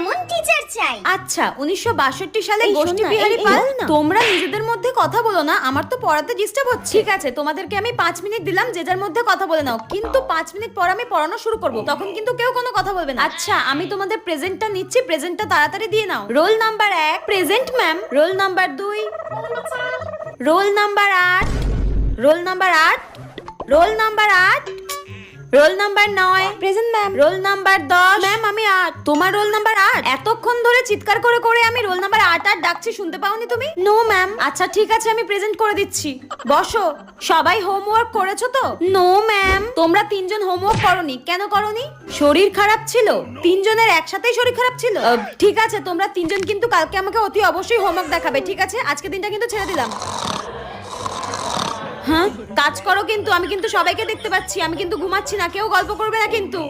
এমন টিচার চাই। আচ্ছা 1962 সালে গোষ্ঠী বিহারী পাল। তোমরা নিজেদের মধ্যে কথা বলো না, আমার তো পড়াতে ডিস্টার্ব হচ্ছে। ঠিক আছে, তোমাদেরকে আমি 5 মিনিট দিলাম, যে যার মধ্যে কথা বলে নাও, কিন্তু 5 মিনিট পর আমি পড়ানো শুরু করব, তখন কিন্তু কেউ কোনো কথা বলবে না। আচ্ছা আমি তোমাদের প্রেজেন্টটা নিচ্ছি, প্রেজেন্টটা তাড়াতাড়ি দিয়ে নাও। Roll number 1 present ma'am. Roll number 2, roll number 8, roll number 8, roll number 8, roll number 9 present ma'am. Roll number 10 ma'am আমি 8। তোমার রোল নাম্বার 8? এতক্ষণ ধরে চিৎকার করে করে আমি রোল নাম্বার 8 8 ডাকছি, শুনতে পাওনি তুমি? No ma'am. আচ্ছা ঠিক আছে, আমি প্রেজেন্ট করে দিচ্ছি, বসো। সবাই হোমওয়ার্ক করেছো তো? No ma'am. তোমরা 3 জন হোমওয়ার্ক করোনি, কেন করোনি? শরীর খারাপ ছিল? 3 জনের একসাথেই শরীর খারাপ ছিল? ঠিক আছে, তোমরা 3 জন কিন্তু কালকে আমাকে অতি অবশ্যই হোমওয়ার্ক দেখাবে, ঠিক আছে? আজকে দিনটা কিন্তু ছেড়ে দিলাম। হ্যাঁ কাজ করো, কিন্তু আমি কিন্তু সবাইকে দেখতে পাচ্ছি, আমি কিন্তু ঘুমাচ্ছি না, কেউ গল্প করবে না কিন্তু।